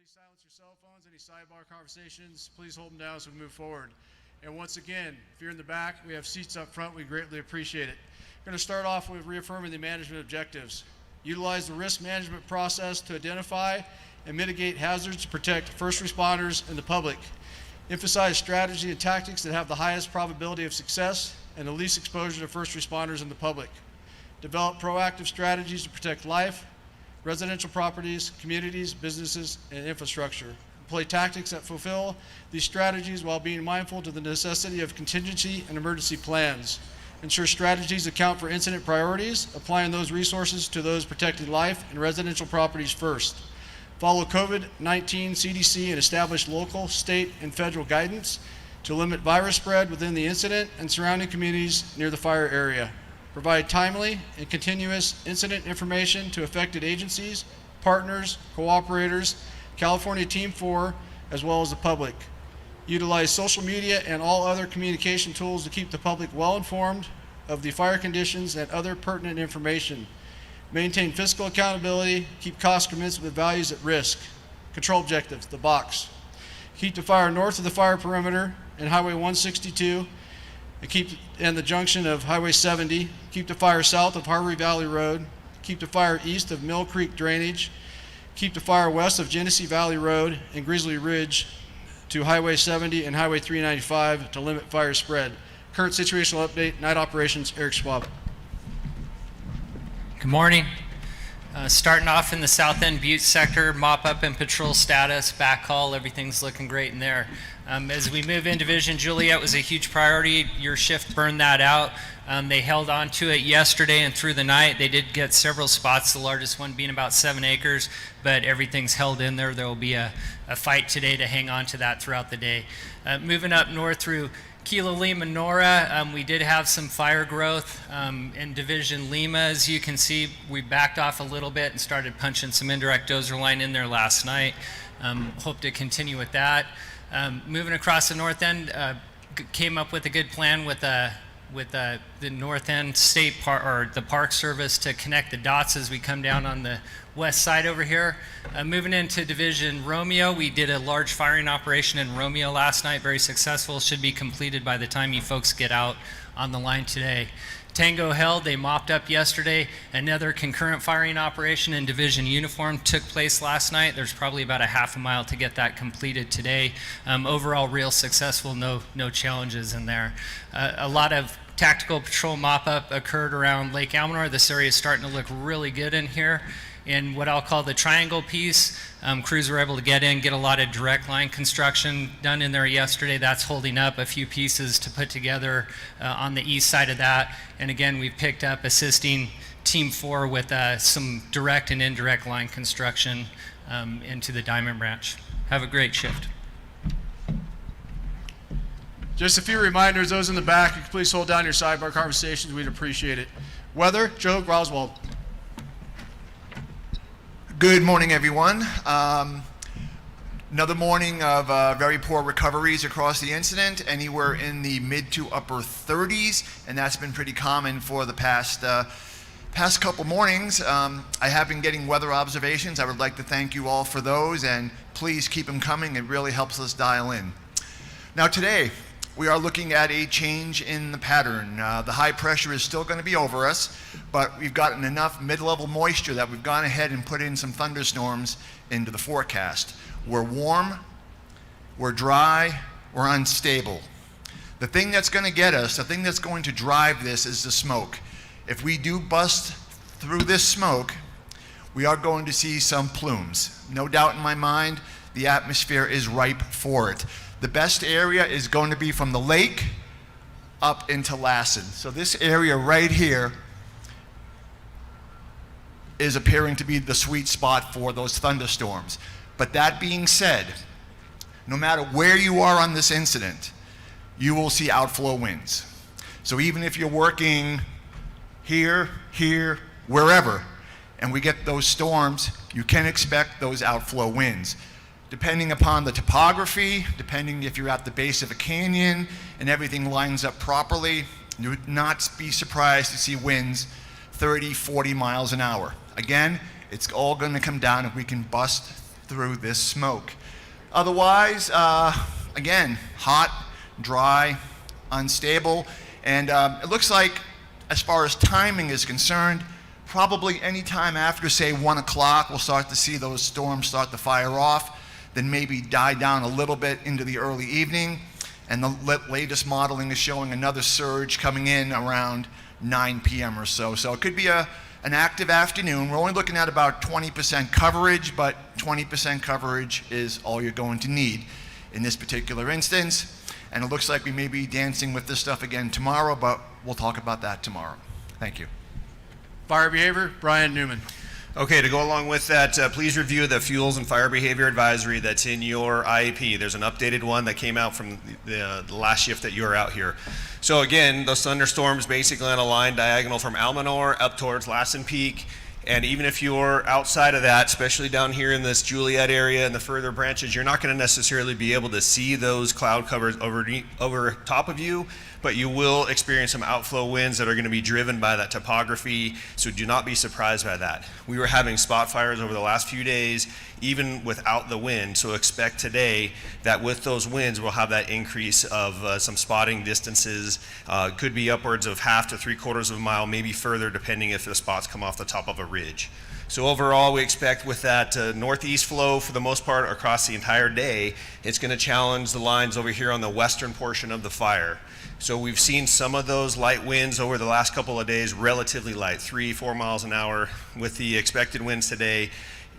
please silence your cell phones. Any sidebar conversations, please hold them down as we move forward. And once again, if you're in the back, we have seats up front. We greatly appreciate it. We're going to start off with reaffirming the management objectives. Utilize the risk management process to identify and mitigate hazards to protect first responders and the public. Emphasize strategy and tactics that have the highest probability of success and the least exposure to first responders and the public. Develop proactive strategies to protect life, residential properties, communities, businesses, and infrastructure. Employ tactics that fulfill these strategies while being mindful to the necessity of contingency and emergency plans. Ensure strategies account for incident priorities, applying those resources to those protecting life and residential properties first. Follow COVID-19 CDC and establish local, state, and federal guidance to limit virus spread within the incident and surrounding communities near the fire area. Provide timely and continuous incident information to affected agencies, partners, cooperators, California Team 4, as well as the public. Utilize social media and all other communication tools to keep the public well informed of the fire conditions and other pertinent information. Maintain fiscal accountability, keep costs commensurate with values at risk. Control objectives, the box. Keep the fire north of the fire perimeter and Highway 162 and the junction of Highway 70. Keep the fire south of Harvey Valley Road. Keep the fire east of Mill Creek Drainage. Keep the fire west of Genesee Valley Road and Grizzly Ridge to Highway 70 and Highway 395 to limit fire spread. Current situational update, night operations, Eric Schwab. Good morning. Starting off in the South End Butte sector, mop up and patrol status, backhaul, everything's looking great in there. As we move in Division, Juliet was a huge priority. Your shift burned that out. They held on to it yesterday and through the night. They did get several spots, the largest one being about 7 acres, but everything's held in there. There will be a fight today to hang on to that throughout the day. Moving up north through Kilo Lima Nora, we did have some fire growth in Division Lima. As you can see, we backed off a little bit and started punching some indirect dozer line in there last night. Hope to continue with that. Moving across the north end, came up with a good plan with the North End State Park, or the Park Service, to connect the dots as we come down on the west side over here. Moving into Division Romeo, we did a large firing operation in Romeo last night, very successful, should be completed by the time you folks get out on the line today. Tango held, they mopped up yesterday. Another concurrent firing operation in Division Uniform took place last night. There's probably about a half a mile to get that completed today. Overall, real successful, no challenges in there. A lot of tactical patrol mop-up occurred around Lake Almanor. This area is starting to look really good in here. In what I'll call the triangle piece, crews were able to get in, get a lot of direct line construction done in there yesterday. That's holding up. A few pieces to put together on the east side of that. And again, we've picked up assisting Team 4 with some direct and indirect line construction into the Diamond Branch. Have a great shift. Just a few reminders, those in the back, you can please hold down your sidebar conversations. We'd appreciate it. Weather, Joe Roswald. Good morning, everyone. Another morning of very poor recoveries across the incident, anywhere in the mid to upper 30s, and that's been pretty common for the past couple mornings. I have been getting weather observations. I would like to thank you all for those, and please keep them coming. It really helps us dial in. Now today, we are looking at a change in the pattern. The high pressure is still going to be over us, but we've gotten enough mid-level moisture that we've gone ahead and put in some thunderstorms into the forecast. We're warm, we're dry, we're unstable. The thing that's going to get us, the thing that's going to drive this is the smoke. If we do bust through this smoke, we are going to see some plumes. No doubt in my mind, the atmosphere is ripe for it. The best area is going to be from the lake up into Lassen. So this area right here is appearing to be the sweet spot for those thunderstorms. But that being said, no matter where you are on this incident, you will see outflow winds. So even if you're working here, wherever, and we get those storms, you can expect those outflow winds. Depending upon the topography, depending if you're at the base of a canyon and everything lines up properly, you would not be surprised to see winds 30, 40 miles an hour. Again, it's all going to come down if we can bust through this smoke. Otherwise, again, hot, dry, unstable, and it looks like, as far as timing is concerned, probably any time after, say, 1 o'clock, we'll start to see those storms start to fire off, then maybe die down a little bit into the early evening. And the latest modeling is showing another surge coming in around 9 p.m. or so. So it could be an active afternoon. We're only looking at about 20% coverage, but 20% coverage is all you're going to need in this particular instance. And it looks like we may be dancing with this stuff again tomorrow, but we'll talk about that tomorrow. Thank you. Fire behavior, Brian Newman. Okay, to go along with that, please review the fuels and fire behavior advisory that's in your IEP. There's an updated one that came out from the last shift that you were out here. So again, those thunderstorms basically on a line diagonal from Almanor up towards Lassen Peak. And even if you're outside of that, especially down here in this Juliet area and the further branches, you're not going to necessarily be able to see those cloud covers over top of you, but you will experience some outflow winds that are going to be driven by that topography, so do not be surprised by that. We were having spot fires over the last few days, even without the wind, so expect today that with those winds, we'll have that increase of some spotting distances. Could be upwards of 1/2 to 3/4 of a mile, maybe further, depending if the spots come off the top of a ridge. So overall, we expect with that northeast flow for the most part across the entire day, it's going to challenge the lines over here on the western portion of the fire. So we've seen some of those light winds over the last couple of days, relatively light, 3-4 miles an hour. With the expected winds today,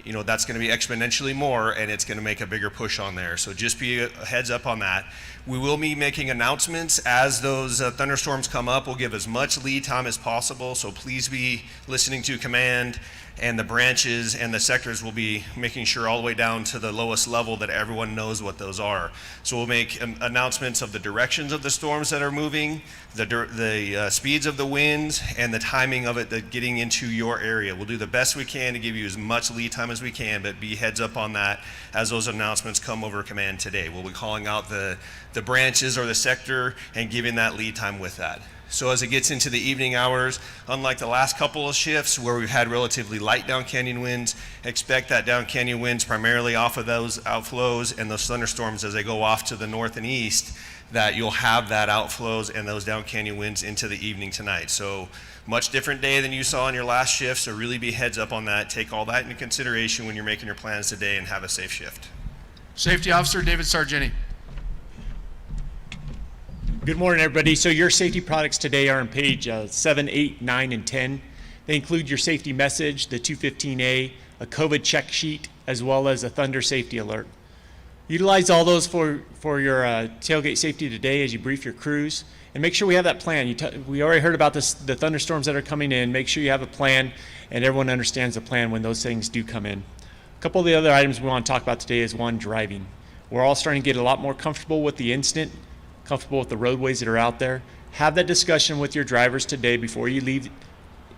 you know, that's going to be exponentially more, and it's going to make a bigger push on there. So just be a heads up on that. We will be making announcements as those thunderstorms come up. We'll give as much lead time as possible, so please be listening to command, and the branches and the sectors will be making sure all the way down to the lowest level that everyone knows what those are. So we'll make announcements of the directions of the storms that are moving, the speeds of the winds, and the timing of it getting into your area. We'll do the best we can to give you as much lead time as we can, but be heads up on that as those announcements come over command today. We'll be calling out the branches or the sector and giving that lead time with that. So as it gets into the evening hours, unlike the last couple of shifts where we've had relatively light down canyon winds, expect that down canyon winds primarily off of those outflows and those thunderstorms as they go off to the north and east, that you'll have that outflows and those down canyon winds into the evening tonight. So much different day than you saw in your last shift, so really be heads up on that. Take all that into consideration when you're making your plans today, and have a safe shift. Safety Officer David Sargini. Good morning, everybody. So your safety products today are on page 7, 8, 9, and 10. They include your safety message, the 215A, a COVID check sheet, as well as a thunder safety alert. Utilize all those for your tailgate safety today as you brief your crews, and make sure we have that plan. We already heard about this, the thunderstorms that are coming in. Make sure you have a plan and everyone understands the plan when those things do come in. A couple of the other items we want to talk about today is one, driving. We're all starting to get a lot more comfortable with the incident, comfortable with the roadways that are out there. Have that discussion with your drivers today before you leave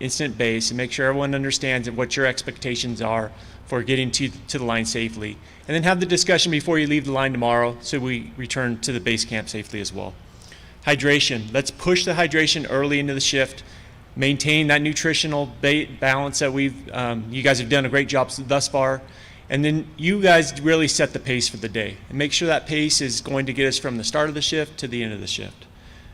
incident base, and make sure everyone understands what your expectations are for getting to the line safely. And then have the discussion before you leave the line tomorrow so we return to the base camp safely as well. Hydration. Let's push the hydration early into the shift. Maintain that nutritional balance that you guys have done a great job thus far. And then you guys really set the pace for the day, and make sure that pace is going to get us from the start of the shift to the end of the shift.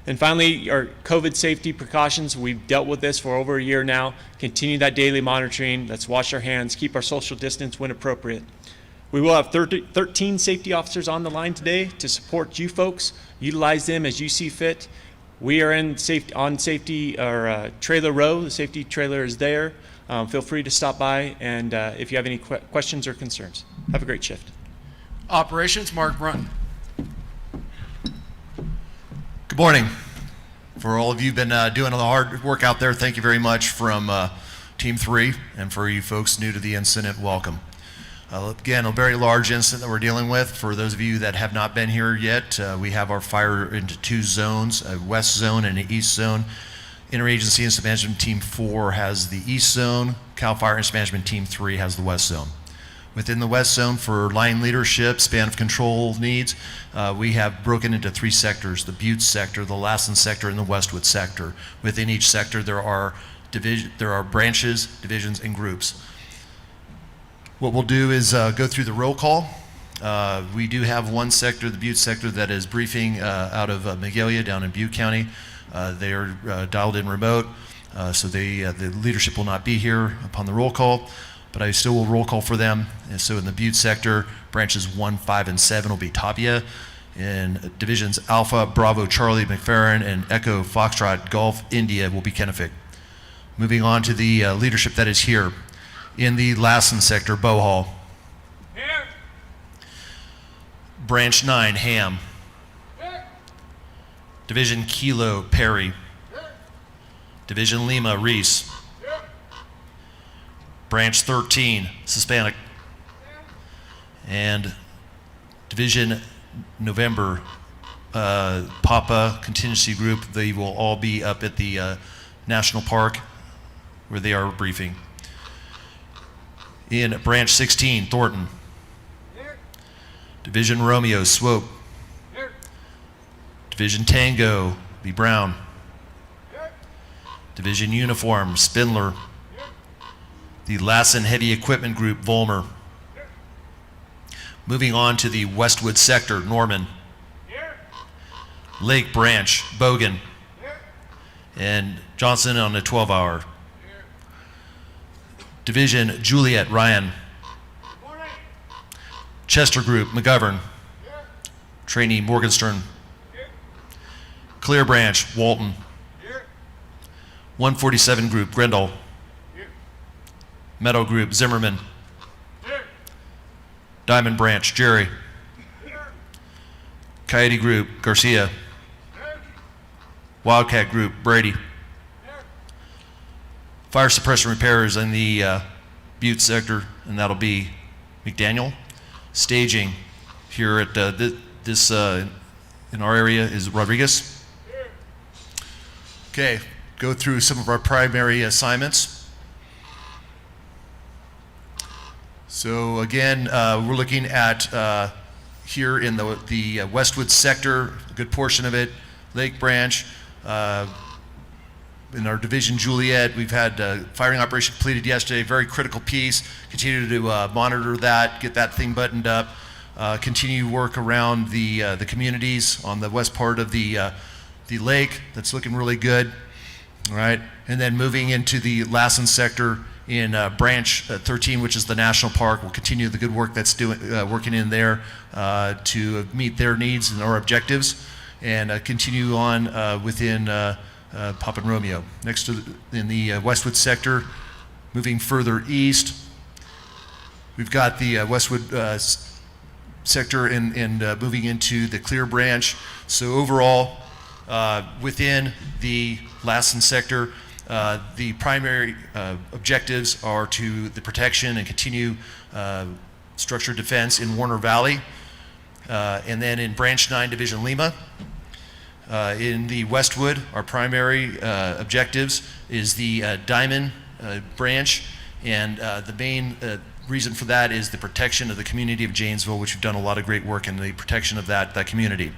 And finally, our COVID safety precautions. We've dealt with this for over a year now. Continue that daily monitoring. Let's wash our hands, keep our social distance when appropriate. We will have 13 safety officers on the line today to support you folks. Utilize them as you see fit. We are on safety or trailer row. The safety trailer is there. Feel free to stop by, and if you have any questions or concerns. Have a great shift. Operations, Mark Brunton. Good morning. For all of you who've been doing the hard work out there, thank you very much from Team 3, and for you folks new to the incident, welcome. Again, a very large incident that we're dealing with. For those of you that have not been here yet, we have our fire into 2 zones, a west zone and an east zone. Interagency Incident Management Team 4 has the east zone. Calfire Incident Management Team 3 has the west zone. Within the west zone, for line leadership, span of control needs, we have broken into 3 sectors: the Butte sector, the Lassen sector, and the Westwood sector. Within each sector, there are branches, divisions, and groups. What we'll do is go through the roll call. We do have one sector, the Butte sector, that is briefing out of Magalia down in Butte County. They are dialed in remote, so the leadership will not be here upon the roll call, but I still will roll call for them. And so in the Butte sector, branches 1, 5, and 7 will be Tapia. In divisions Alpha, Bravo, Charlie, McFerrin, and Echo, Foxtrot, Golf, India will be Kennefic. Moving on to the leadership that is here. In the Lassen sector, Bohall. Here. Branch 9, Ham. Here. Division Kilo, Perry. Here. Division Lima, Reese. Here. Branch 13, Hispanic. Here. And Division November, Papa Contingency Group. They will all be up at the National Park where they are briefing. In Branch 16, Thornton. Here. Division Romeo, Swope. Here. Division Tango, be Brown. Here. Division Uniform, Spindler. Here. The Lassen Heavy Equipment Group, Volmer. Here. Moving on to the Westwood sector, Norman. Here. Lake Branch, Bogan. Here. And Johnson on the 12-hour. Division Juliet, Ryan. Chester Group, McGovern. Here. Trainee, Morgenstern. Here. Clear Branch, Walton. Here. 147 Group, Grendel. Here. Meadow Group, Zimmerman. Here. Diamond Branch, Jerry. Here. Coyote Group, Garcia. Here. Wildcat Group, Brady. Fire suppression repairs in the Butte sector, and that'll be McDaniel. Staging here at this in our area is Rodriguez. Okay, go through some of our primary assignments. So again, we're looking at here in the Westwood sector, a good portion of it, Lake Branch. In our division Juliet, we've had firing operation completed yesterday, very critical piece. Continue to monitor that, get that thing buttoned up, continue work around the communities on the west part of the lake. That's looking really good. All right, and then moving into the Lassen sector in Branch 13, which is the national park. We'll continue the good work that's working in there to meet their needs and our objectives, and continue on within Pop and Romeo. Next in the Westwood sector, moving further east, we've got the Westwood sector and moving into the Clear Branch. So overall, within the Lassen sector, the primary objectives are to the protection and continue structured defense in Warner Valley, and then in Branch 9, Division Lima. In the Westwood, our primary objectives is the Diamond Branch, and the main reason for that is the protection of the community of Janesville, which we've done a lot of great work in the protection of that community.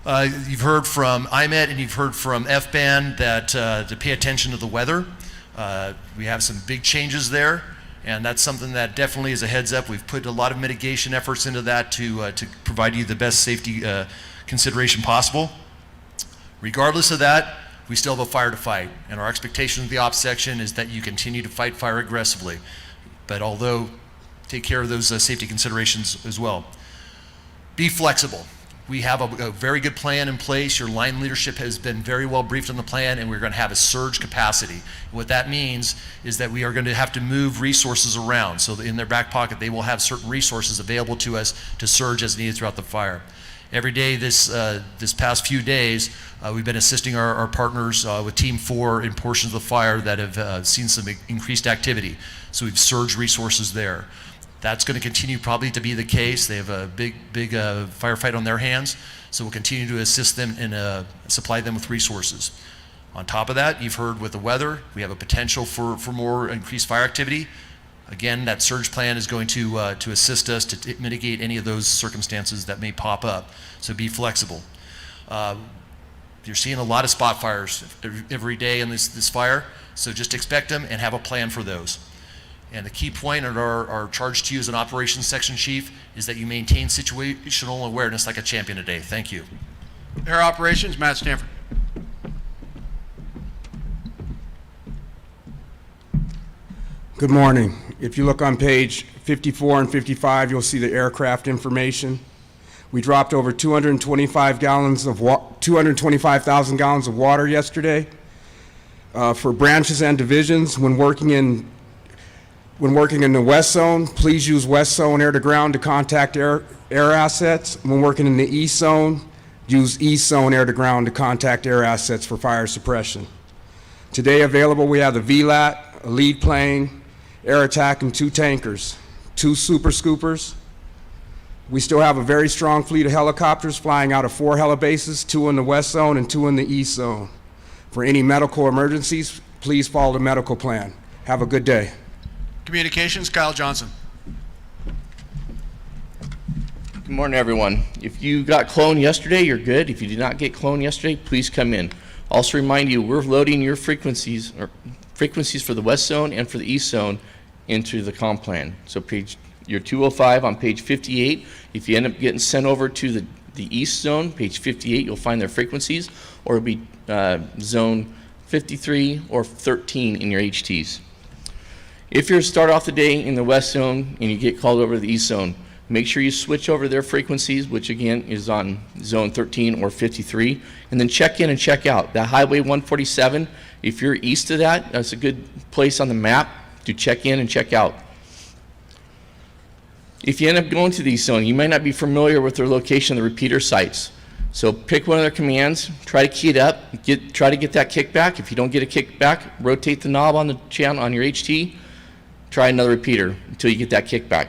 You've heard from IMET and you've heard from FBAN that to pay attention to the weather. We have some big changes there, and that's something that definitely is a heads up. We've put a lot of mitigation efforts into that to provide you the best safety consideration possible. Regardless of that, we still have a fire to fight, and our expectation of the ops section is that you continue to fight fire aggressively, but although take care of those safety considerations as well. Be flexible. We have a very good plan in place. Your line leadership has been very well briefed on the plan, and we're going to have a surge capacity. What that means is that we are going to have to move resources around, so that in their back pocket they will have certain resources available to us to surge as needed throughout the fire. Every day this past few days, we've been assisting our partners with Team 4 in portions of the fire that have seen some increased activity. So we've surged resources there. That's going to continue probably to be the case. They have a big firefight on their hands, so we'll continue to assist them and supply them with resources. On top of that, you've heard with the weather, we have a potential for more increased fire activity. Again, that surge plan is going to assist us to mitigate any of those circumstances that may pop up. So be flexible. You're seeing a lot of spot fires every day in this fire, so just expect them and have a plan for those. And the key point of our charge to you as an operations section chief is that you maintain situational awareness like a champion today. Thank you. Air Operations, Matt Stanford. Good morning. If you look on page 54 and 55, you'll see the aircraft information. We dropped over 225,000 gallons of water yesterday. For branches and divisions, when working in the West Zone, please use West Zone air-to-ground to contact air assets. When working in the East Zone, use East Zone air-to-ground to contact air assets for fire suppression. Today available, we have the VLAT, a lead plane, air attack, and 2 tankers, 2 super scoopers. We still have a very strong fleet of helicopters flying out of 4 helibases, 2 in the West Zone and 2 in the East Zone. For any medical emergencies, please follow the medical plan. Have a good day. Communications, Kyle Johnson. Good morning, everyone. If you got clone yesterday, you're good. If you did not get clone yesterday, please come in. Also remind you, we're loading your frequencies for the West Zone and for the East Zone into the comp plan. So your 205 on page 58. If you end up getting sent over to the East Zone, page 58, you'll find their frequencies, or it'll be zone 53 or 13 in your HTs. If you start off the day in the West Zone and you get called over to the East Zone, make sure you switch over their frequencies, which again is on zone 13 or 53, and then check in and check out. That Highway 147, if you're east of that, that's a good place on the map to check in and check out. If you end up going to the East Zone, you might not be familiar with their location, the repeater sites. So pick one of their commands, try to key it up, try to get that kickback. If you don't get a kickback, rotate the knob on the channel on your HT, try another repeater until you get that kickback.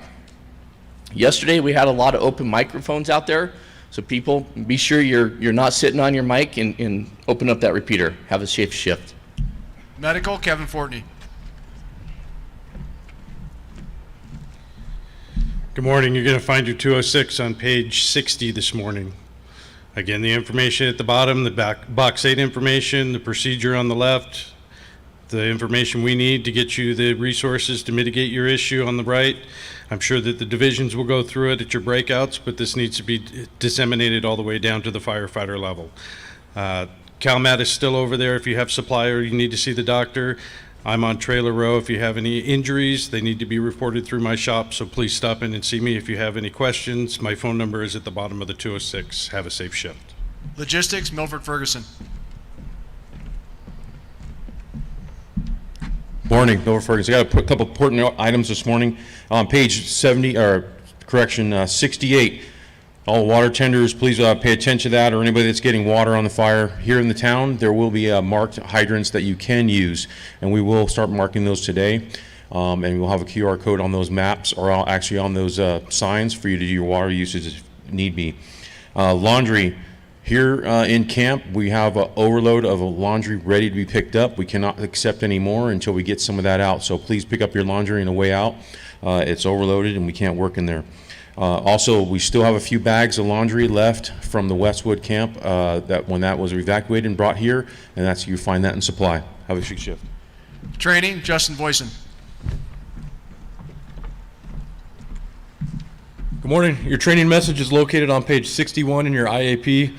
Yesterday we had a lot of open microphones out there, so people, be sure you're not sitting on your mic and open up that repeater. Have a safe shift. Medical, Kevin Fortney. Good morning. You're going to find your 206 on page 60 this morning. Again, the information at the bottom, the box 8 information, the procedure on the left, the information we need to get you the resources to mitigate your issue on the right. I'm sure that the divisions will go through it at your breakouts, but this needs to be disseminated all the way down to the firefighter level. CalMat is still over there if you have supply or you need to see the doctor. I'm on Trailer Row. If you have any injuries, they need to be reported through my shop, so please stop in and see me if you have any questions. My phone number is at the bottom of the 206. Have a safe shift. Logistics, Milford Ferguson. Morning, Bill Ferguson. I got a couple important items this morning. On page 68, all water tenders, please pay attention to that, or anybody that's getting water on the fire. Here in the town, there will be marked hydrants that you can use, and we will start marking those today. And we'll have a QR code on those maps, or actually on those signs for you to do your water usage if need be. Laundry. Here in camp, we have an overload of laundry ready to be picked up. We cannot accept any more until we get some of that out. So please pick up your laundry on the way out. It's overloaded and we can't work in there. Also, we still have a few bags of laundry left from the Westwood camp when that was evacuated and brought here, and you find that in supply. Have a good shift. Training, Justin Voisin. Good morning. Your training message is located on page 61 in your IAP.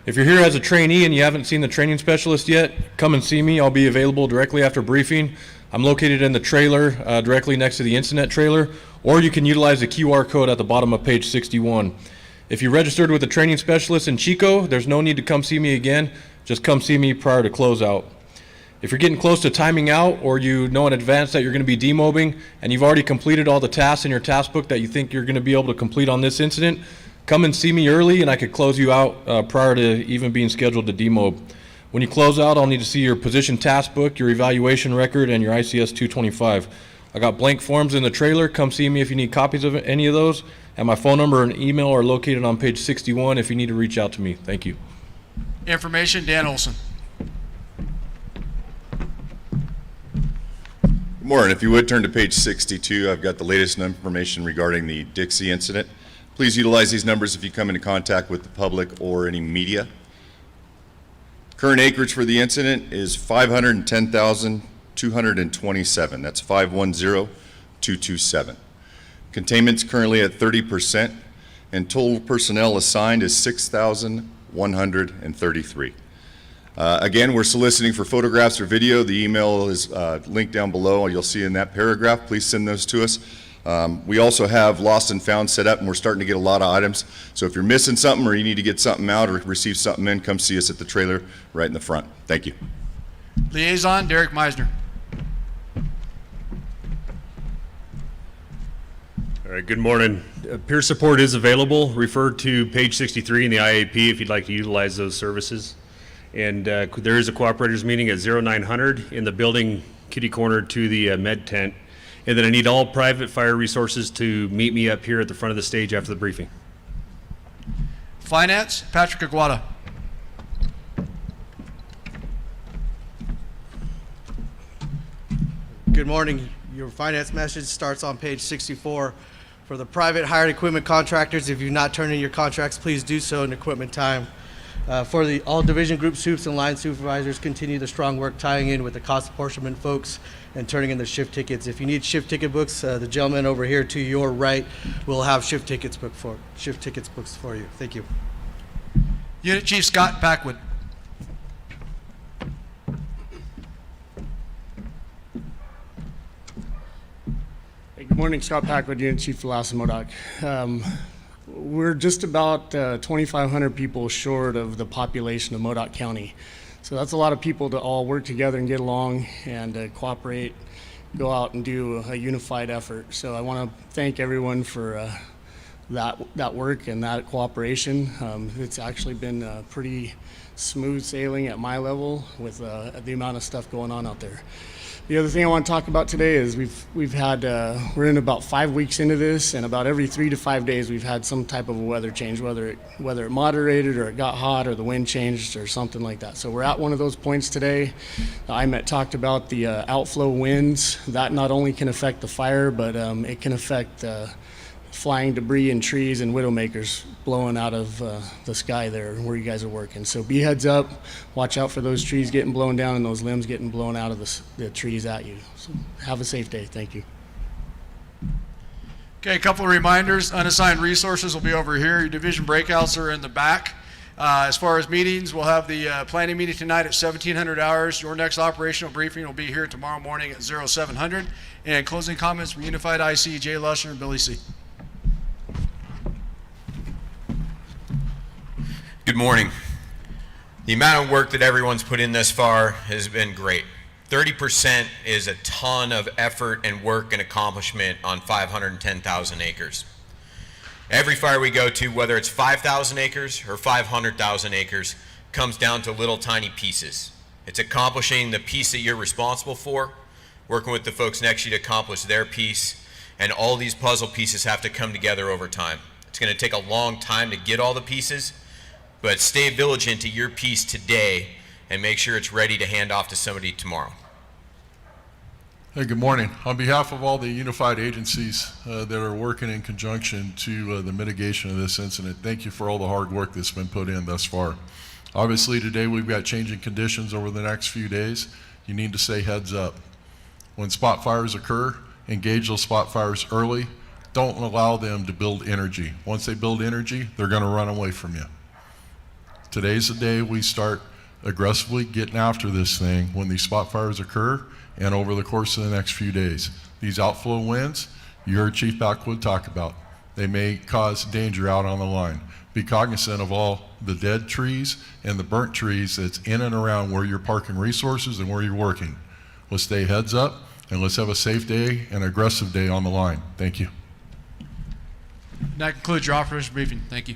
If you're here as a trainee and you haven't seen the training specialist yet, come and see me. I'll be available directly after briefing. I'm located in the trailer directly next to the incident trailer, or you can utilize the QR code at the bottom of page 61. If you registered with the training specialist in Chico, there's no need to come see me again. Just come see me prior to closeout. If you're getting close to timing out, or you know in advance that you're going to be demobbing and you've already completed all the tasks in your task book that you think you're going to be able to complete on this incident, come and see me early and I could close you out prior to even being scheduled to demob. When you close out, I'll need to see your position task book, your evaluation record, and your ICS 225. I got blank forms in the trailer. Come see me if you need copies of any of those. And my phone number and email are located on page 61 if you need to reach out to me. Thank you. Information, Dan Olson. Good morning. If you would turn to page 62, I've got the latest information regarding the Dixie incident. Please utilize these numbers if you come into contact with the public or any media. Current acreage for the incident is 510,227. That's 510, 227. Containment's currently at 30%, and total personnel assigned is 6,133. Again, we're soliciting for photographs or video. The email is linked down below. You'll see in that paragraph. Please send those to us. We also have lost and found set up, and we're starting to get a lot of items. So if you're missing something or you need to get something out or receive something in, come see us at the trailer right in the front. Thank you. Liaison, Derek Meisner. All right, good morning. Peer support is available. Refer to page 63 in the IAP if you'd like to utilize those services. And there is a cooperators meeting at 0900 in the building kitty corner to the med tent. And then I need all private fire resources to meet me up here at the front of the stage after the briefing. Finance, Patrick Aguada. Good morning. Your finance message starts on page 64. For the private hired equipment contractors, if you've not turned in your contracts, please do so in equipment time. For the all division group soups and line supervisors, continue the strong work tying in with the cost apportionment folks and turning in the shift tickets. If you need shift ticket books, the gentleman over here to your right will have shift tickets books for you. Thank you. Unit Chief Scott Packwood. Good morning, Scott Packwood, Unit Chief for Lassen Modoc. We're just about 2,500 people short of the population of Modoc County. So that's a lot of people to all work together and get along and cooperate, go out and do a unified effort. So I want to thank everyone for that work and that cooperation. It's actually been pretty smooth sailing at my level with the amount of stuff going on out there. The other thing I want to talk about today is we're in about 5 weeks into this, and about every 3 to 5 days we've had some type of a weather change, whether it moderated or it got hot or the wind changed or something like that. So we're at one of those points today. IMET talked about the outflow winds. That not only can affect the fire, but it can affect flying debris and trees and widowmakers blowing out of the sky there where you guys are working. So be heads up, watch out for those trees getting blown down and those limbs getting blown out of the trees at you. So have a safe day. Thank you. Okay, a couple of reminders. Unassigned resources will be over here. Your division breakouts are in the back. As far as meetings, we'll have the planning meeting tonight at 1700 hours. Your next operational briefing will be here tomorrow morning at 0700. And closing comments from Unified IC, Jay Lusher and Billy C. Good morning. The amount of work that everyone's put in thus far has been great. 30% is a ton of effort and work and accomplishment on 510,000 acres. Every fire we go to, whether it's 5,000 acres or 500,000 acres, comes down to little tiny pieces. It's accomplishing the piece that you're responsible for, working with the folks next to you to accomplish their piece, and all these puzzle pieces have to come together over time. It's going to take a long time to get all the pieces, but stay vigilant to your piece today and make sure it's ready to hand off to somebody tomorrow. Hey, good morning. On behalf of all the unified agencies that are working in conjunction to the mitigation of this incident, thank you for all the hard work that's been put in thus far. Obviously today we've got changing conditions over the next few days. You need to stay heads up. When spot fires occur, engage those spot fires early. Don't allow them to build energy. Once they build energy, they're going to run away from you. Today's the day we start aggressively getting after this thing when these spot fires occur and over the course of the next few days. These outflow winds, you heard Chief Packwood talk about. They may cause danger out on the line. Be cognizant of all the dead trees and the burnt trees that's in and around where you're parking resources and where you're working. Let's stay heads up and let's have a safe day and aggressive day on the line. Thank you. That concludes your operations briefing. Thank you.